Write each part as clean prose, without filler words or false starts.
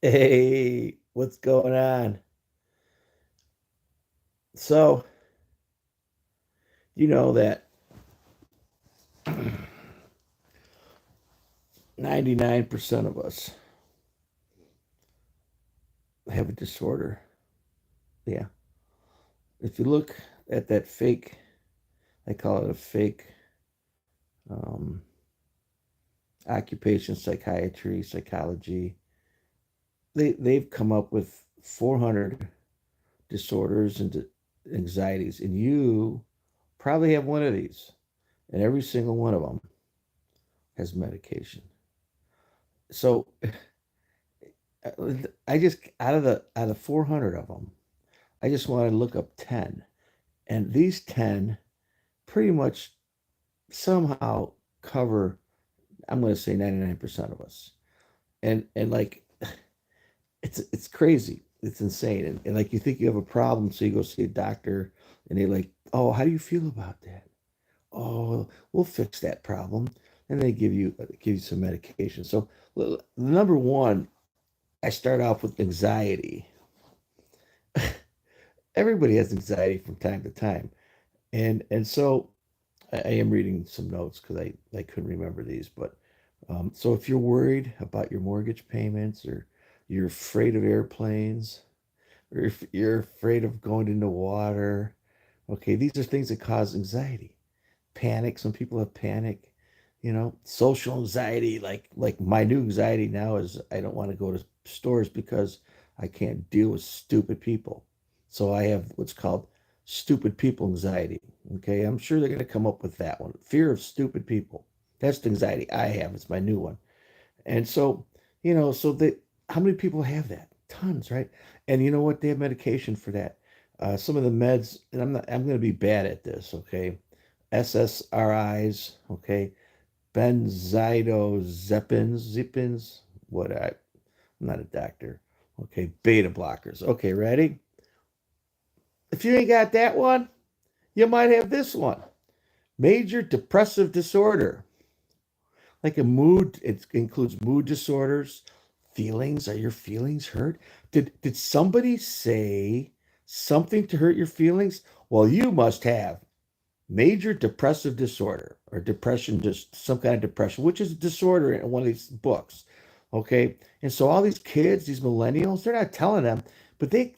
Hey, what's going on? So, you know that 99% of us have a disorder. Yeah. If you look at that fake, I call it a fake um, occupation psychiatry, psychology. They've come up with 400 disorders and anxieties, and you probably have one of these, and every single one of them has medication. So I just out of 400 of them, I just want to look up 10, and these 10 pretty much somehow cover, I'm going to say 99% of us. And like it's crazy. It's insane. And like you think you have a problem, so you go see a doctor and they like, "Oh, how do you feel about that?" "Oh, we'll fix that problem." And they give you some medication. So number one, I start off with anxiety. Everybody has anxiety from time to time. And so I am reading some notes because I couldn't remember these. But so if you're worried about your mortgage payments, or you're afraid of airplanes, or if you're afraid of going into water, okay, these are things that cause anxiety. Panic, some people have panic, social anxiety, like my new anxiety now is I don't want to go to stores because I can't deal with stupid people. So I have what's called stupid people anxiety. Okay, I'm sure they're going to come up with that one. Fear of stupid people. That's the anxiety I have. It's my new one. And so, so how many people have that? Tons, right? And you know what? They have medication for that. Some of the meds, and I'm going to be bad at this, okay? SSRIs, okay? Zippins, I'm not a doctor. Okay, beta blockers. Okay, ready? If you ain't got that one, you might have this one. Major depressive disorder. Like a mood, it includes mood disorders, feelings. Are your feelings hurt? Did somebody say something to hurt your feelings? Well, you must have major depressive disorder or depression, just some kind of depression, which is a disorder in one of these books. Okay. And so all these kids, these millennials, they're not telling them, but the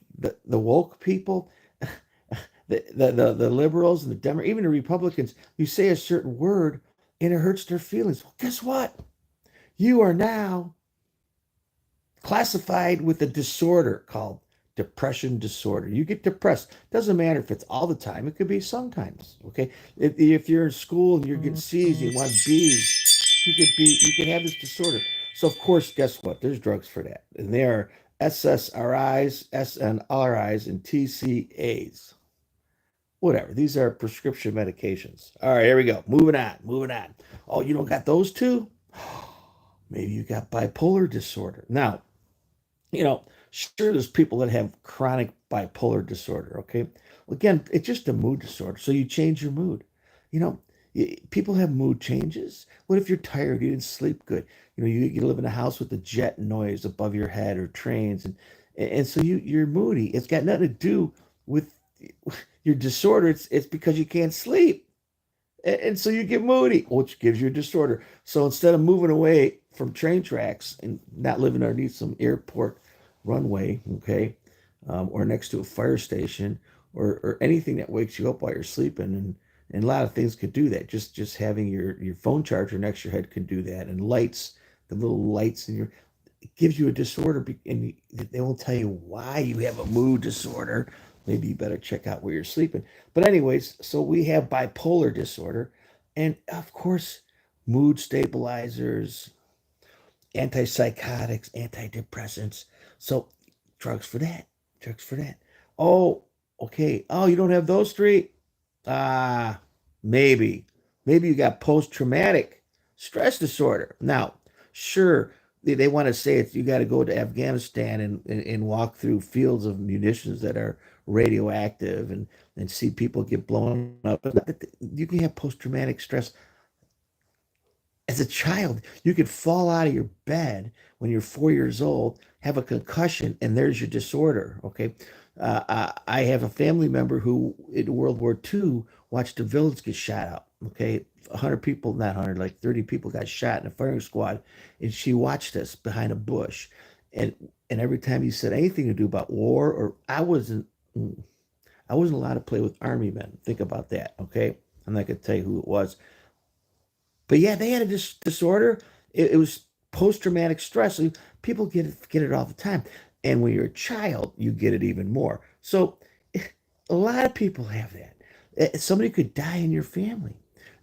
woke people, the liberals and the Democrats, even the Republicans, you say a certain word and it hurts their feelings. Well, guess what? You are now classified with a disorder called depression disorder. You get depressed. Doesn't matter if it's all the time. It could be sometimes. Okay. If you're in school and you're getting C's, and you want B's, you could have this disorder. So of course, guess what? There's drugs for that. And they are SSRIs, SNRIs, and TCAs. Whatever. These are prescription medications. All right, here we go. Moving on. Moving on. Oh, you don't got those two? Maybe you got bipolar disorder. Now, sure, there's people that have chronic bipolar disorder, okay? Well, again, it's just a mood disorder. So you change your mood. You know, people have mood changes. What if you're tired? You didn't sleep good. You live in a house with the jet noise above your head or trains, and so you're moody. It's got nothing to do with your disorder. It's because you can't sleep. And so you get moody, which gives you a disorder. So instead of moving away from train tracks and not living underneath some airport runway, okay, or next to a fire station, or anything that wakes you up while you're sleeping, and a lot of things could do that. Just having your phone charger next to your head can do that, and lights, the little lights in your, it gives you a disorder, and they won't tell you why you have a mood disorder. Maybe you better check out where you're sleeping. But anyways, so we have bipolar disorder, and of course, mood stabilizers, antipsychotics, antidepressants. So drugs for that, drugs for that. Oh, okay. Oh, you don't have those three? Ah, maybe. Maybe you got post-traumatic stress disorder. Now, sure, they want to say it's you got to go to Afghanistan and walk through fields of munitions that are radioactive, and see people get blown up. You can have post-traumatic stress As a child, you could fall out of your bed when you're 4 years old, have a concussion, and there's your disorder. Okay. I have a family member who in World War II watched a village get shot up. Okay. 100 people, not 100, like 30 people got shot in a firing squad. And she watched us behind a bush. And and every time you said anything to do about war, or I wasn't allowed to play with army men. Think about that. Okay. I'm not going to tell you who it was. But yeah, they had a disorder. It was post-traumatic stress. So people get it all the time. And when you're a child, you get it even more. So a lot of people have that. Somebody could die in your family,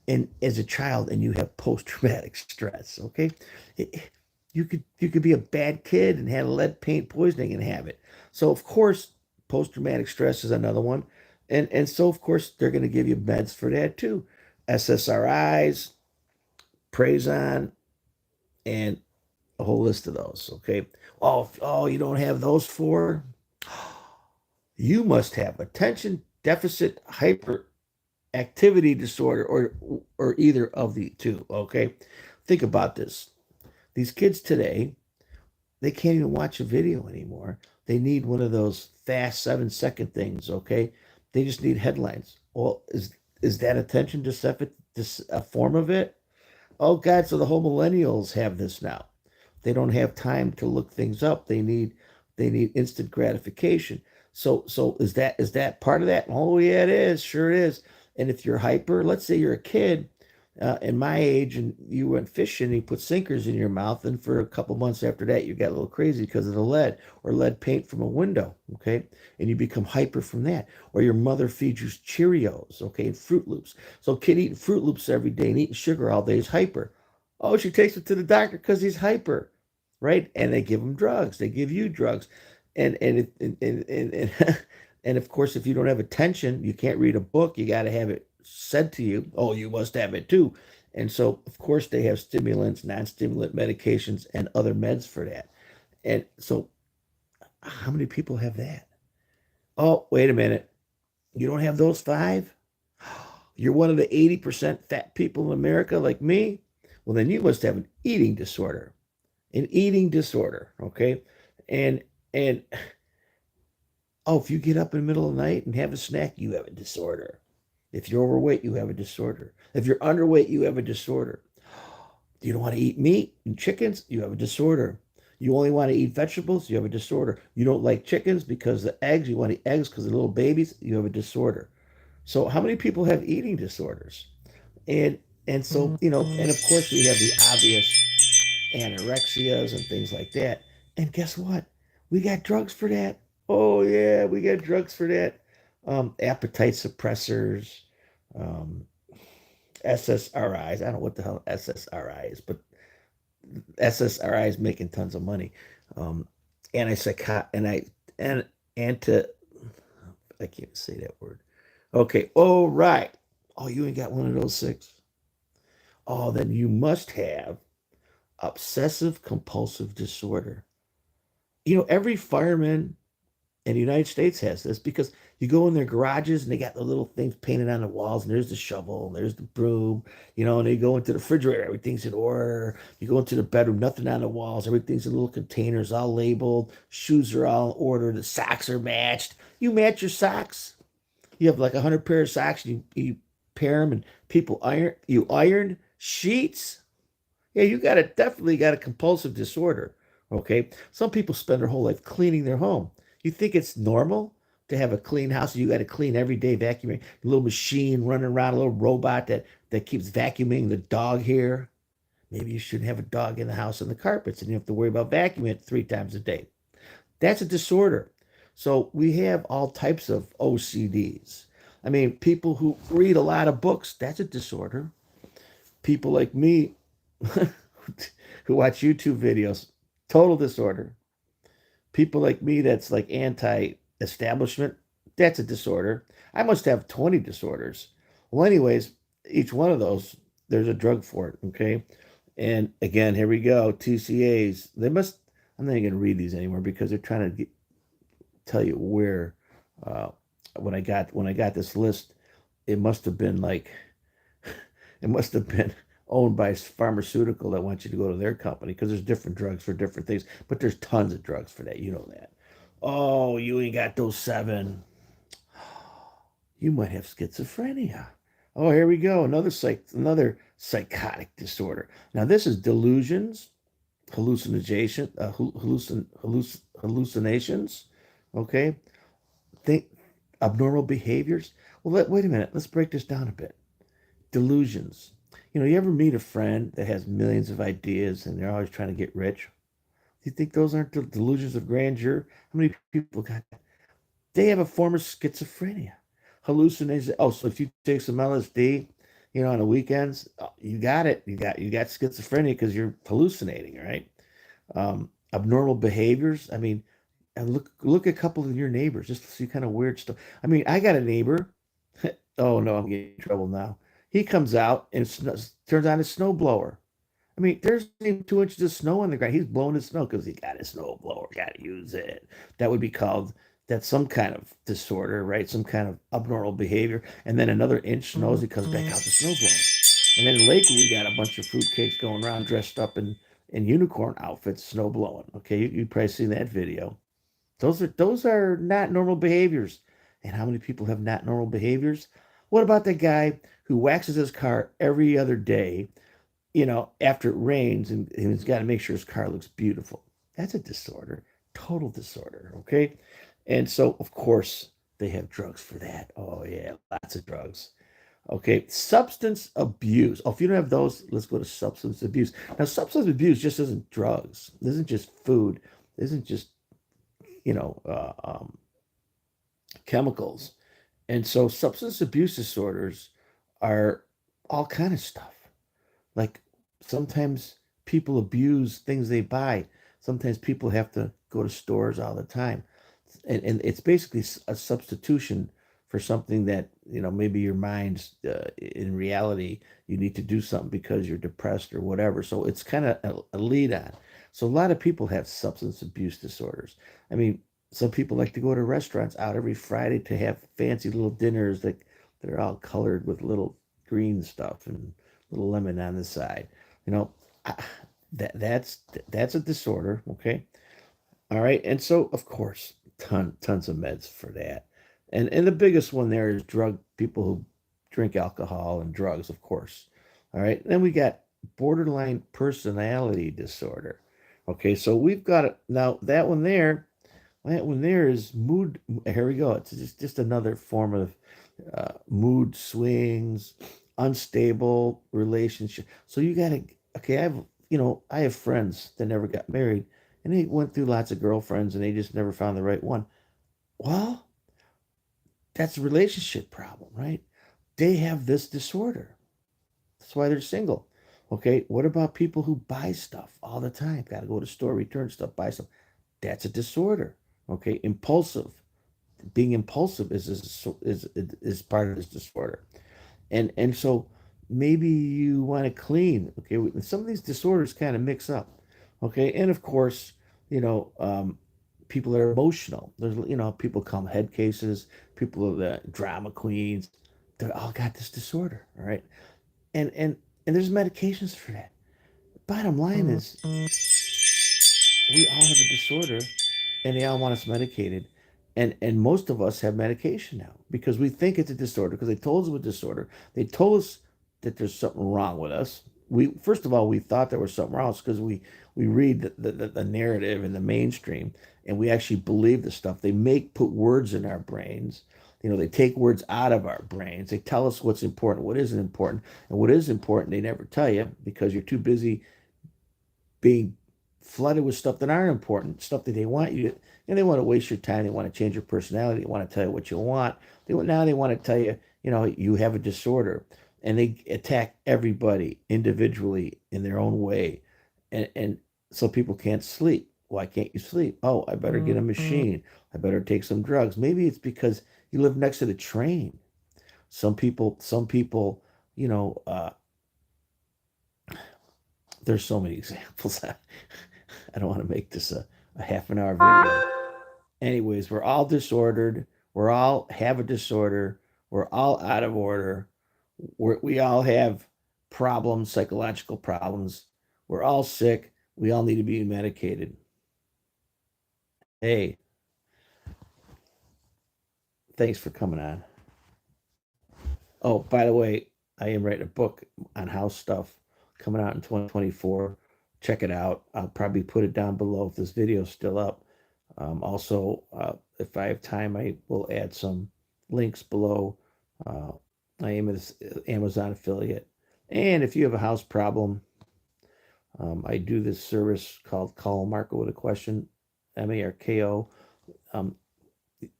and as a child, and you have post-traumatic stress. Okay, It- you could be a bad kid and have lead paint poisoning and have it. So of course, post-traumatic stress is another one, and so of course they're going to give you meds for that too. SSRIs, Prazon, and a whole list of those. Okay. Oh, you don't have those four? You must have attention deficit hyperactivity disorder, or either of the two. Okay. Think about this. These kids today, they can't even watch a video anymore. They need one of those fast 7-second things. Okay. They just need headlines. Well, is that attention deficit a form of it? Oh God, so the whole millennials have this now. They don't have time to look things up. They need instant gratification. So is that part of that? Oh yeah, it is. Sure it is. And if you're hyper, let's say you're a kid in my age and you went fishing and you put sinkers in your mouth, and for a couple months after that you got a little crazy because of the lead or lead paint from a window, okay? And you become hyper from that. Or your mother feeds you Cheerios, okay, and Fruit Loops. So kid eating Fruit Loops every day and eating sugar all day is hyper. Oh, she takes him to the doctor because he's hyper, right? And they give him drugs. They give you drugs, and and of course, if you don't have attention, you can't read a book. You got to have it said to you. Oh, you must have it too. And so, of course, they have stimulants, non-stimulant medications, and other meds for that. And so, how many people have that? Oh, wait a minute. You don't have those five? You're one of the 80% fat people in America like me? Well, then you must have an eating disorder, okay? And and oh, if you get up in the middle of the night and have a snack, you have a disorder. If you're overweight, you have a disorder. If you're underweight, you have a disorder. You don't want to eat meat and chickens, you have a disorder. You only want to eat vegetables, you have a disorder. You don't like chickens because the eggs, you want to eat eggs because of little babies, you have a disorder. So how many people have eating disorders? And and so, and of course we have the obvious anorexias and things like that. And guess what? We got drugs for that. Oh yeah, we got drugs for that. Appetite suppressors, um, SSRIs. I don't know what the hell SSRI is, but SSRI is making tons of money. Um, Antipsychot and and anti I can't say that word. Okay. Oh right. Oh, you ain't got one of those six. Oh, then you must have obsessive compulsive disorder. Every fireman in the United States has this because you go in their garages and they got the little things painted on the walls, and there's the shovel, and there's the broom, and they go into the refrigerator, everything's in order. You go into the bedroom, nothing on the walls, everything's in little containers, all labeled, shoes are all in order, the socks are matched. You match your socks. You have like 100 pair of socks, and you pair them, and you iron sheets. Yeah, you definitely got a compulsive disorder. Okay. Some people spend their whole life cleaning their home. You think it's normal to have a clean house? You got to clean every day, vacuuming, a little machine running around, a little robot that keeps vacuuming the dog hair. Maybe you shouldn't have a dog in the house and the carpets, and you have to worry about vacuuming it 3 times a day. That's a disorder. So we have all types of OCDs. I mean, people who read a lot of books, that's a disorder. People like me who watch YouTube videos, total disorder. People like me that's like anti-establishment, that's a disorder. I must have 20 disorders. Well, anyways, each one of those, there's a drug for it, okay? And again, here we go, TCAs. I'm not even going to read these anymore because they're trying to tell you where, uh, when I got this list, it must have been like, it must have been owned by pharmaceutical that wants you to go to their company because there's different drugs for different things, but there's tons of drugs for that. You know that. Oh, you ain't got those seven. You might have schizophrenia. Oh, here we go. Another psychotic disorder. Now, this is delusions, hallucinations. Okay. Think abnormal behaviors. Well, wait a minute. Let's break this down a bit. Delusions. You ever meet a friend that has millions of ideas and they're always trying to get rich? Do you think those aren't the delusions of grandeur? How many people got that? They have a form of schizophrenia. Hallucination. Oh, so if you take some LSD, on the weekends, you got it. You got schizophrenia because you're hallucinating, right? Abnormal behaviors. I mean, and look at a couple of your neighbors just to see kind of weird stuff. I mean, I got a neighbor. Oh no, I'm getting in trouble now. He comes out and turns on his snow blower. I mean, there's even 2 inches of snow on the ground. He's blowing his snow because he got his snow blower. Got to use it. That would be called that's some kind of disorder, right? Some kind of abnormal behavior. And then another inch snows, he comes back out the snow blower. And then in Lakewood, we got a bunch of fruitcakes going around dressed up in unicorn outfits, snow blowing. Okay, you probably seen that video. Those are not normal behaviors. And how many people have not normal behaviors? What about the guy who waxes his car every other day, after it rains and he's got to make sure his car looks beautiful? That's a disorder, total disorder. Okay. And so, of course, they have drugs for that. Oh, yeah, lots of drugs. Okay. Substance abuse. Oh, if you don't have those, let's go to substance abuse. Now, substance abuse just isn't drugs, it isn't just food, it isn't just, you know, uh, um, chemicals. And so, substance abuse disorders are all kind of stuff. Like sometimes people abuse things they buy. Sometimes people have to go to stores all the time. And it's basically a substitution for something that, maybe your mind's in reality, you need to do something because you're depressed or whatever. So it's kind of a lead on. So a lot of people have substance abuse disorders. I mean, some people like to go to restaurants out every Friday to have fancy little dinners that they're all colored with little green stuff and little lemon on the side. You know, I- that's a disorder. Okay, all right. And so, of course, tons of meds for that. And the biggest one there is drug people who drink alcohol and drugs, of course. All right. Then we got borderline personality disorder. Okay, so we've got it now. That one there is mood. Here we go. It's just another form of mood swings, unstable relationship. So you got to, okay, I have friends that never got married and they went through lots of girlfriends and they just never found the right one. Well, that's a relationship problem, right? They have this disorder. That's why they're single. Okay, what about people who buy stuff all the time? Got to go to the store, return stuff, buy stuff. That's a disorder. Okay, impulsive. Being impulsive is part of this disorder. And so maybe you want to clean. Okay, some of these disorders kind of mix up. Okay, and of course, you know, um, people that are emotional. There's people call them head cases. People are the drama queens. They all got this disorder. All right, and there's medications for that. Bottom line is we all have a disorder and they all want us medicated. And most of us have medication now because we think it's a disorder because they told us it was a disorder. They told us that there's something wrong with us. We first of all we thought there was something wrong because we read the narrative in the mainstream and we actually believe the stuff. They put words in our brains. They take words out of our brains. They tell us what's important, what isn't important, and what is important they never tell you because you're too busy being flooded with stuff that aren't important, stuff that they want you to, and they want to waste your time. They want to change your personality. They want to tell you what you want. Now they want to tell you, you have a disorder, and they attack everybody individually in their own way, and so people can't sleep. Why can't you sleep? Oh, I better get a machine. I better take some drugs. Maybe it's because you live next to the train. Some people, you know, uh, there's so many examples. I don't want to make this a half an hour video. Anyways, we're all disordered. We're all have a disorder. We're all out of order. We all have problems, psychological problems. We're all sick. We all need to be medicated. Hey, thanks for coming on. Oh, by the way, I am writing a book on house stuff coming out in 2024. Check it out. I'll probably put it down below if this video is still up. Also, if I have time, I will add some links below. Uh, I am an Amazon affiliate. And if you have a house problem, I do this service called Call Marco with a Question, Marko.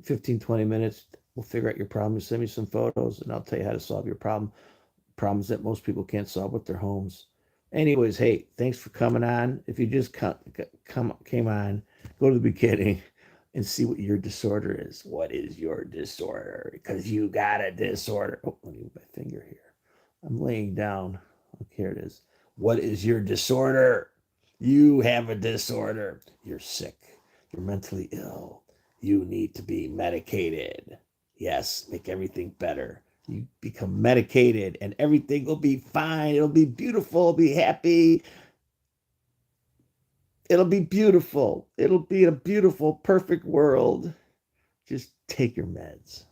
15, 20 minutes. We'll figure out your problem. Send me some photos and I'll tell you how to solve your problems that most people can't solve with their homes. Anyways, hey, thanks for coming on. If you just came on, go to the beginning and see what your disorder is. What is your disorder? Because you got a disorder. Oh, let me move my finger here. I'm laying down. Okay, here it is. What is your disorder? You have a disorder. You're sick. You're mentally ill. You need to be medicated. Yes, make everything better. You become medicated and everything will be fine. It'll be beautiful. It'll be happy. It'll be beautiful. It'll be a beautiful, perfect world. Just take your meds.